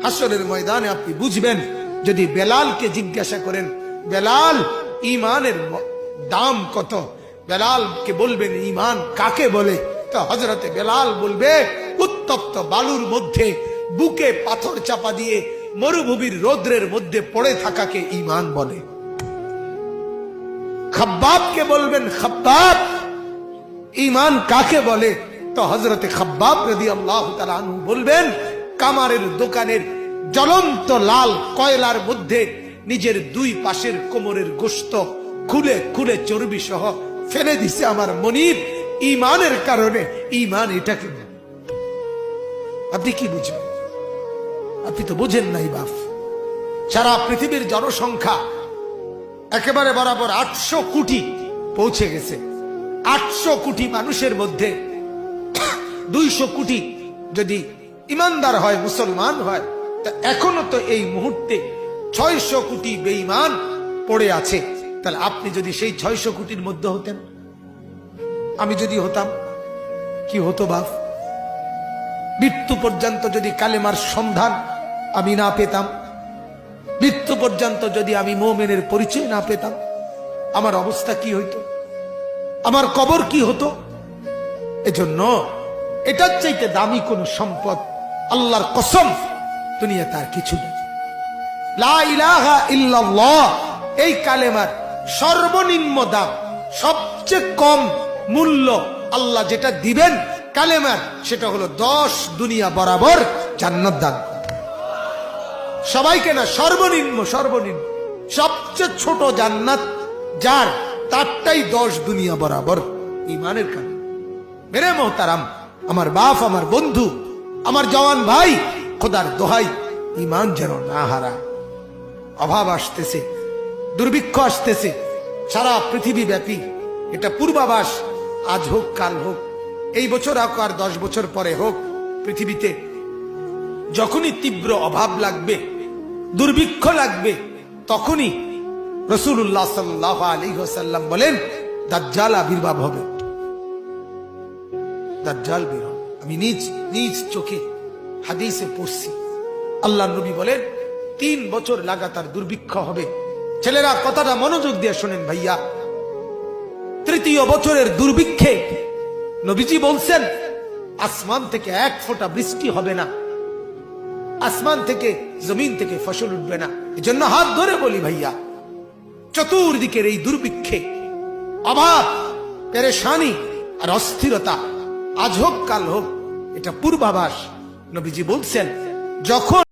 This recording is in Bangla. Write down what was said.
হাসরের ময়দানে আপনি বুঝবেন। যদি বেলালকে জিজ্ঞাসা করেন, বেলাল ঈমানের দাম কত, বেলালকে বলবেন ঈমান কাকে বলে, তো হযরতে বেলাল বলবে উত্তপ্ত বালুর মধ্যে বুকে পাথর চাপা দিয়ে মরুভূমির রৌদ্রের মধ্যে পড়ে থাকাকে ঈমান বলে। খাব্বাবকে বলবেন, খাব্বাব ঈমান কাকে বলে, তো হযরতে খাব্বাব রাদিয়াল্লাহু তাআলা আনহু বলবেন কামারের দোকানের জ্বলন্ত লাল কয়লার মধ্যে নিজের দুই পাশের কোমরের গোশত খুলে খুলে চর্বি সহ ফেলে দিছে আমার মনিব ঈমানের কারণে। ঈমান এটাকে আপনি কি বুঝবেন? আপনি তো বুঝেন নাই বাপ। সারা পৃথিবীর জনসংখ্যা একেবারে বরাবর 800 কোটি পৌঁছে গেছে। 800 কোটি মানুষের মধ্যে 200 কোটি যদি ইমানদার হয়, মুসলমান হয়, তা এখনো তো এই মুহূর্তে 600 কোটি বেঈমান পড়ে আছে। তাহলে আপনি যদি সেই 600 কোটির মধ্যে হতেন, আমি যদি হতাম, কি হতো বাপ? মৃত্যু পর্যন্ত যদি কালেমার সন্ধান আমি না পেতাম, মৃত্যু পর্যন্ত যদি আমি মুমিনের পরিচয় না পেতাম, আমার অবস্থা কি হইতো? আমার কবর কি হতো? এজন্য এটার চাইতে দামি কোন সম্পদ আল্লাহর কসম দুনিয়া তার কিছু নেই। লা ইলাহা ইল্লাল্লাহ এই কালেমার সর্বনিম্ন দাম, সবচেয়ে কম মূল্য আল্লাহ যেটা দিবেন কালেমার, সেটা হলো 10 দুনিয়া বরাবর জান্নাত দান। সবাইকে না, সর্বনিম্ন সর্বনিম্ন সবচেয়ে ছোট জান্নাত যার, তারটাই 10 দুনিয়া বরাবর ঈমানের কারণে। মেরে মোহতারাম, আমার বাপ, আমার বন্ধু, আমার জওয়ান ভাই, খোদার দোহাই ঈমান যেন না হারায়। অভাব আসতেছে, দুর্ভিক্ষ আসতেছে সারা পৃথিবী ব্যাপী। এটা পূর্বাভাস, আজ হোক কাল হোক, এই বছর হোক আর 10 বছর পরে হোক, পৃথিবীতে যখনই তীব্র অভাব লাগবে, দুর্ভিক্ষ লাগবে, তখনই রাসূলুল্লাহ সাল্লাল্লাহু আলাইহি ওয়াসাল্লাম বলেন দাজ্জাল আবির্ভাব হবে। দাজ্জাল বের হবে। আমি নিজ চোখে হাদিসে পড়ছি। আল্লাহর নবী বলেন 3 বছর লাগাতার দুর্ভিক্ষ হবে। ছেলেরা কথাটা মনোযোগ দিয়ে শোনেন ভাইয়া। 3য় বছরের দুর্ভিক্ষে নবীজি বলছেন আসমান থেকে 1 ফোঁটা বৃষ্টি হবে না, আসমান থেকে জমিন থেকে ফসল উঠবে না। এজন্য হাত ধরে বলি ভাইয়া, চতুর্দিকের এই দুর্ভিক্ষে, অভাব, পেরেশানি আর অস্থিরতা, আজ হোক কাল হোক, এটা পূর্বাভাস। নবীজি বলছেন যখন